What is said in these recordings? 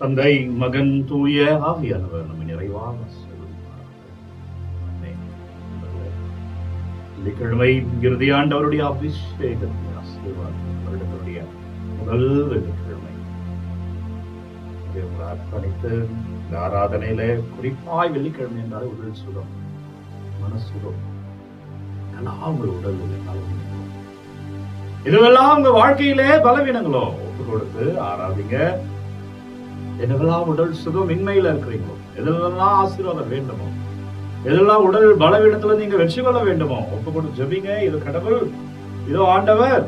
தந்தை, மகன், தூய ஆவியானவர் நம்மை நிறைவாக வெள்ளிக்கிழமை இறுதி ஆண்டவருடைய அபிஷேகத்தின் ஆசீர்வாதம் வருடத்தினுடைய முதல் வெள்ளிக்கிழமை அர்ப்பணித்து இந்த ஆராதனையில குறிப்பாய் வெள்ளிக்கிழமை என்றாலே உடல் சுகம், மனசுகம் எல்லாம் உங்கள் உடல் இதுவெல்லாம் உங்க வாழ்க்கையிலே பலவீனங்களோ ஒப்பு கொடுத்து ஆராதிங்க. எதுவெல்லாம் உடல் சுகம் இன்மையில இருக்கிறீங்களோ, எதுவெல்லாம் ஆசீர்வாதம் வேண்டுமோ, எதெல்லாம் உடல் பலவீனத்துல நீங்க வெற்றி கொள்ள வேண்டுமோ ஒப்பு கொடுத்து ஜெபிங்க. இது கடவுள், இதோ ஆண்டவர்,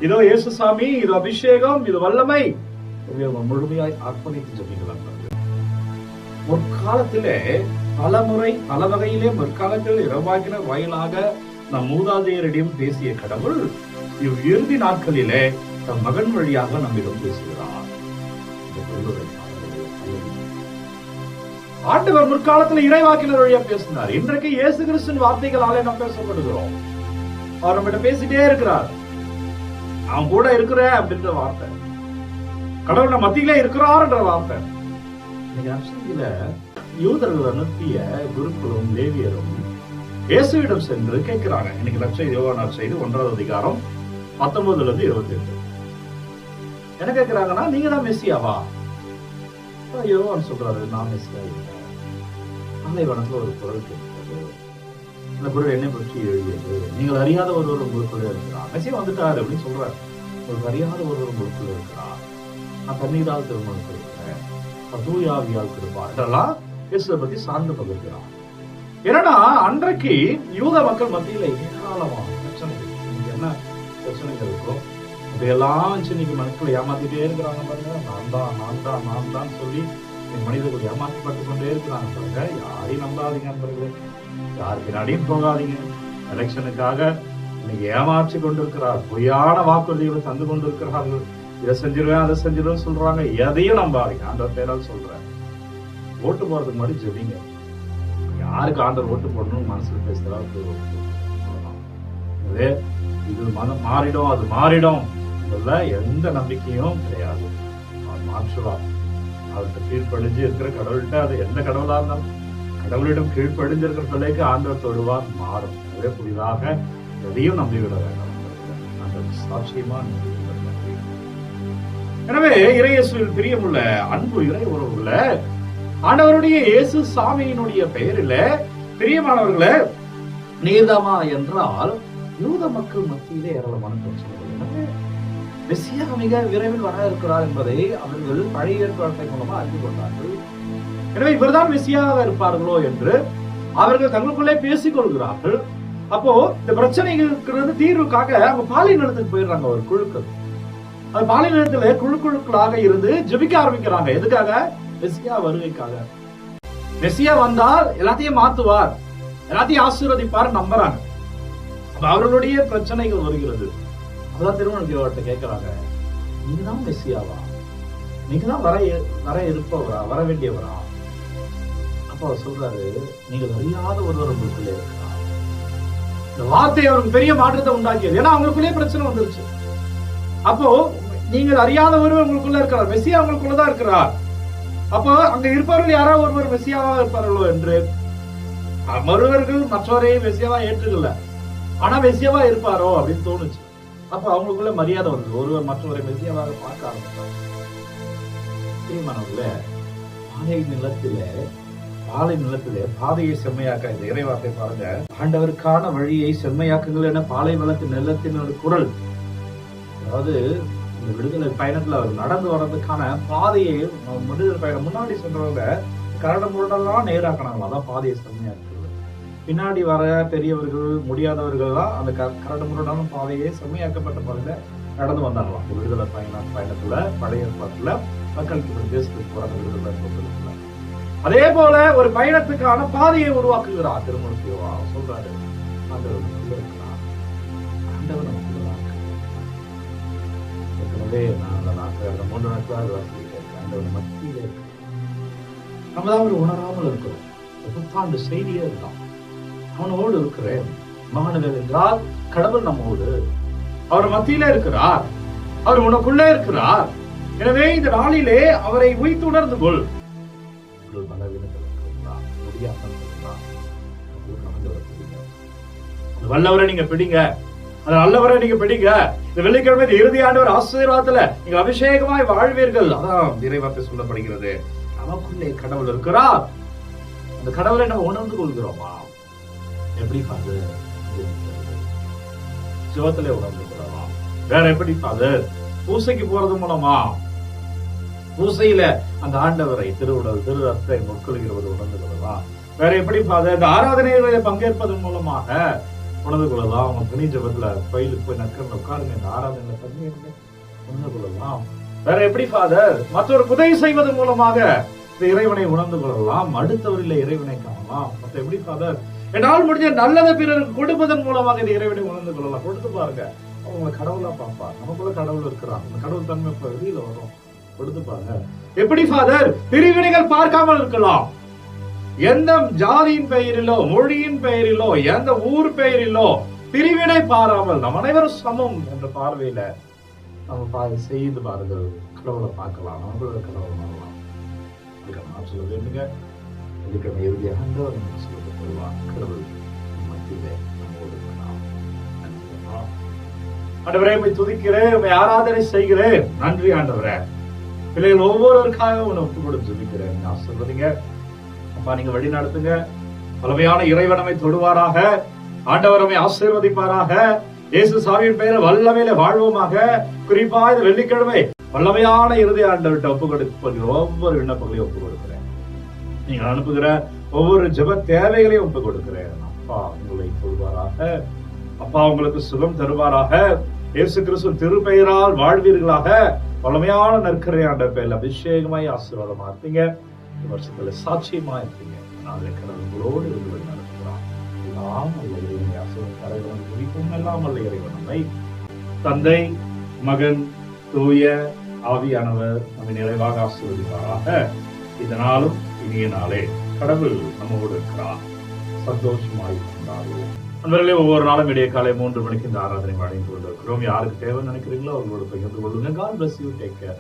இதோ இயேசுசாமி, இது அபிஷேகம், இது வல்லமை முழுமையாய் அர்ப்பணித்து ஜெபிக்கலாம். முற்காலத்திலே பலமுறை பல வகையிலே முற்காலத்தில் இரவாகின வாயிலாக நம் மூதாதையரிடம் பேசிய கடவுள் இறுதி நாட்களிலே தம் மகன் வழியாக நம்மிடம் பேசுகிறார். ஆண்டவர் முற்காலத்தில் இறைவாக்கினர் வழியா பேசினார். இன்றைக்கு இயேசு கிறிஸ்துவின் வார்த்தைகளாலே நாம் பேசப்படுகிறோம். அவர் நம்மகிட்ட பேசிட்டே இருக்கிறார். அவன் கூட இருக்கிற அப்படின்ற வார்த்தை, கடவுள் மத்தியிலே இருக்கிறார் என்ற வார்த்தை. யூதர்கள் அனுப்பிய குருக்களும் லேவியரும் இயேசுவிடம் சென்று கேட்கிறாங்க. இன்னைக்கு நற்செய்தி யோவான் செய்தி 1வது அதிகாரம் 19-28 என்ன கேட்கிறாங்கன்னா, நீங்க தான் மெசியாவா? யோவான் சொல்றாரு, நான் மெசியா இல்லை. பாலைவனத்துல ஒரு குரல் கேட்கிறது. அந்த குரல் என்னை பற்றி எழுதியது, நீங்கள் அறியாத ஒருவர் உங்களுக்குள்ள இருக்கிறார். மெசியா வந்துட்டாரு அப்படின்னு சொல்றாரு. உங்களுக்கு அறியாத ஒருவர் உங்களுக்குள்ள இருக்கிறார். நான் தண்ணீரால் திருமணம் கொடுக்கிறேன், தூயாவியால் திருப்பார் இதெல்லாம் இயேசுவை பத்தி சார்ந்து பகிர்கிறார். ஏன்னா அன்றைக்கு யூத மக்கள் மத்தியில ஏராளமான பிரச்சனைகள், என்ன பிரச்சனைகள் இருக்கும் இதையெல்லாம் இன்னைக்கு மக்களை ஏமாத்திட்டே இருக்கிறாங்க பாருங்க. நான் தான் சொல்லி மனிதர்கள் ஏமாற்றப்பட்டு கொண்டே இருக்கிறாங்க பாருங்க. யாரையும் நம்பாதீங்க பாருங்க, யாருக்கு பின்னாடியும் போகாதீங்க. எலெக்ஷனுக்காக இன்னைக்கு ஏமாற்றி கொண்டிருக்கிறார், பொய்யான வாக்குறுதிகளை தந்து கொண்டிருக்கிறார்கள். இதை செஞ்சிருவேன் அதை செஞ்சிருவேன் சொல்றாங்க. எதையும் நம்பாதீங்க. ஆண்டவர் பேரால் சொல்றேன், ஓட்டு போறதுக்கு முன்னாடி ஜெபிங்க. யாருக்கு ஆண்டவர் ஓட்டு போடணும் மனசுல பேசுறாரு. இது மனம் மாறிடும், அது மாறிடும், எந்த நம்பிக்கையும் கிடையாது. அவர் மாற்றுவார். அவர்கிட்ட கீழ்ப்படிஞ்சு இருக்கிற கடவுள்கிட்ட, அது எந்த கடவுளா இருந்தாலும் கடவுளிடம் கீழ்ப்படிஞ்சு இருக்கிற பிள்ளைக்கு ஆண்டவர் தொடுவார், மாறும். அதே புதிதாக எதையும் நம்பிவிட வேண்டாம். சாட்சியமா. எனவே இறையேசுவில் பிரியமுள்ள அன்பு இறை உறவுல ஆண்டவருடைய இயேசு சாமியினுடைய பெயரில பிரியமானவர்களே, நீர்தாமா என்றால் யூத மக்கள் மத்தியிலே ஏராளமான பிரச்சனைகள். மெசியா மிக விரைவில் வர இருக்கிறார் என்பதை அவர்கள் பழைய ஏற்பாட்டை மூலமா அறிந்து கொண்டார்கள். எனவே இவர்தான் மெசியாக இருப்பார்களோ என்று அவர்கள் தங்களுக்குள்ளே பேசிக் கொள்கிறார்கள். அப்போ இந்த பிரச்சனைகளுக்கு தீர்வுக்காக அவங்க பாலை நிலத்துக்கு போயிடுறாங்க. ஒரு குழுக்கள் அது பாலை நிலத்துல குழுக்களாக இருந்து ஜெபிக்க ஆரம்பிக்கிறாங்க. எதுக்காக? மெசியா வருகைக்காக. மெசியா வந்தால் எல்லாத்தையும் மாத்துவார், எல்லாத்தையும் ஆசீர்வதிப்பார் நம்புறாங்க. அவர்களுடைய பிரச்சனைகள் வருகிறது. அதான் திருமணத்தை கேட்கிறாங்க, நீங்க தான் மெசியாவா? நீங்க தான் வர இருப்பவரா, வர வேண்டியவரா? அப்ப அவர் சொல்றாரு, நீங்கள் அறியாத ஒருவர் உங்களுக்குள்ளே இருக்கிறார். இந்த வார்த்தை அவருக்கு பெரிய மாற்றத்தை உண்டாக்கியது. ஏன்னா அவங்களுக்குள்ளே பிரச்சனை வந்துருச்சு. அப்போ நீங்கள் அறியாத ஒருவர் உங்களுக்குள்ள இருக்கிறார், மெசியா உங்களுக்குள்ளதான் இருக்கிறார். அப்போ அங்க இருப்பவர்கள் யாராவது ஒருவர் மெசியாவா இருப்பார்களோ என்று மறுவர்கள் மற்றவரை மெசியாவா ஏற்றுக்கல, ஆனா மெசியாவா இருப்பாரோ அப்படின்னு தோணுச்சு. அப்ப அவங்களுக்குள்ள மரியாதை வந்து ஒருவர் மற்றவரை மெசியாவாக பார்க்க ஆரம்பித்தார். பாலை நிலத்திலே பாதையை செம்மையாக்க, இந்த இறைவார்த்தை பாருங்க, ஆண்டவருக்கான வழியை செம்மையாக்குங்கள் என பாலைவனத்தின் நிலத்தினோட குரல். அதாவது இந்த விடுதலை பயணத்துல அவர் நடந்து வர்றதுக்கான பாதையை விடுதலை பயணம் முன்னாடி சென்றவங்க கரட முரடெல்லாம் நேராக்கினாங்களா, அதான் பாதையை செம்மையாக்குறது. பின்னாடி வர பெரியவர்கள் முடியாதவர்கள் தான் அந்த கரட முரடான பாதையை செம்மையாக்கப்பட்ட பாதையில நடந்து வந்தாங்களாம். விடுதலை பயணத்துல பழைய ஏற்பாட்டுல மக்களுக்கு தேசத்துக்கு போற விடுதலை பயணத்துல அதே போல ஒரு பயணத்துக்கான பாதையை உருவாக்குகிறார் திருமணத்தை சொல்றாரு. ஆண்டவர் நான் 3 நாட்களாக ஆண்டவர் மத்தியில இருக்கு. நம்ம தான் அவர் உணராமல் இருக்கிறோம். புத்தாண்டு செய்தியே இருக்கான், அவனோடு இருக்கிறேன். மகன்கள் என்றால் கடவுள் நம்மோடு, அவர் மத்தியில இருக்கிறார், அவர் உனக்குள்ளே இருக்கிறார். எனவே இந்த நாளிலே அவரை உய்த்து உணர்ந்து கொள். பலவீனங்கள் இருக்கிறதா, முடியாமல் இருக்கிறதா, வல்லவரை நீங்க பிடிங்க, அந்த நல்லவரை நீங்க பிடிங்க. இந்த வெள்ளிக்கிழமை இறுதி ஆண்டவர் ஆசீர்வாதத்துல நீங்க அபிஷேகமாய் வாழ்வீர்கள். அதான் இறைவாக்கு சொல்லப்படுகிறது. நமக்குள்ளே கடவுள் இருக்கிறார். அந்த கடவுளை நம்ம உணர்ந்து கொள்கிறோமா? எப்படி ஃபாதர்? சிவத்திலே உணர்ந்து கொள்ளலாம். வேற எப்படி ஃபாதர்? பூசைக்கு போறது மூலமா, பூசையில அந்த ஆண்டவரை திருவுடல் திரு ரத்தை முற்கொள்கிறது உணர்ந்து கொள்ளலாம். வேற எப்படி ஃபாதர்? இந்த ஆராதனைகளை பங்கேற்பதன் மூலமாக உணர்ந்து கொள்ளலாம். அவங்க துணி ஜபத்துல கோயிலுக்கு போய் நக்கர்ல உட்காருங்க, இந்த ஆராதனையில பங்கேற்க உணர்ந்து கொள்ளலாம். வேற எப்படி ஃபாதர்? மற்றொரு உதவி செய்வதன் மூலமாக இந்த இறைவனை உணர்ந்து கொள்ளலாம். அடுத்தவரில் இறைவனை காணலாம். மற்ற எப்படி ஃபாதர்? என்னால் முடிஞ்ச நல்லதை பிறருக்கு கொடுப்பதன் மூலமாக இந்த இறைவனை உணர்ந்து கொள்ளலாம். கொடுத்து பாருங்க, அவங்க கடவுளா பார்ப்பா. நமக்குள்ள கடவுள் இருக்கிறான். அந்த கடவுள் தன்மை வெளியில வரும். கொடுத்து பாருங்க. எப்படி ஃபாதர்? பிரிவினைகள் பார்க்காமல் இருக்கலாம். எந்த ஜாதியின் பெயரிலோ, மொழியின் பெயரிலோ, எந்த ஊர் பெயரிலோ பிரிவினை பாராமல் நம் அனைவரும் சமம் என்ற பார்வையில நம்ம செய்து பாருங்கள். கடவுளை பார்க்கலாம், நம்மளோட கடவுளை பார்க்கலாம். நான் சொல்ல வேண்டுங்க, வெள்ளிக்கிழமை இறுதியாக கடவுள் மத்தியிலே நம்மோடு இருக்கலாம். ஆண்டவரே, உம்மை துதிக்கிறேன், உம்மை ஆராதனை செய்கிறேன். நன்றி ஆண்டவரே. பிள்ளைகள் ஒவ்வொருவருக்காக உன்னை ஒப்பு கொடுத்து துதிக்கிறேன். ஆசீர்வதிங்க அப்பா, நீங்க வழி நடத்துங்க. பலமையான இறைவனமை தொடுவாராக. ஆண்டவரமை ஆசீர்வதிப்பாராக. இயேசு சாமியின் பெயரில் வல்லமையில வாழ்வோமாக. குறிப்பா இந்த வெள்ளிக்கிழமை வல்லமையான இறுதி ஆண்டவர்கிட்ட ஒப்பு கொடுக்க ஒவ்வொரு விண்ணப்பங்களையும் ஒப்பு கொடுக்கிறேன். நீங்க அனுப்புகிற ஒவ்வொரு ஜெப தேவைகளையும் ஒப்பு கொடுக்கிறேன். அப்பா உங்களை தொடுவாராக. அப்பா உங்களுக்கு சுகம் தருவாராக. இயேசு கிறிஸ்து திருப்பெயரால் வாழ்வீர்களாக. வல்லமையான நற்கரை ஆண்ட பெயரில் அபிஷேகமாய் ஆசீர்வாதமா இருப்பீங்க. வருஷத்துல சாட்சியமா இருப்பீங்க. நாளை கடவுளோடு இருந்து நடத்துகிறான். எல்லாம் அல்ல இறைவனை ஆசீர்வாதம் குறிப்பும் எல்லாம் அல்ல இறைவனை தந்தை, மகன், தூய ஆவியானவர் நம்மை நிறைவாக ஆசீர்வதிப்பாராக. இதனாலும் இனிய நாளே கடவுள் நம்மோடு இருக்கிறார். சந்தோஷமாய் கொண்டாடுவோம். நண்பர்களே, ஒவ்வொரு நாளும் இடையே காலை 3 மணிக்கு இந்த ஆராதனை வழங்கி கொண்டிருக்கிறோம். யாருக்கு தேவை நினைக்கிறீங்களோ அவர்களோடு பகிர்ந்து கொள்ளுங்க. God bless you. Take care.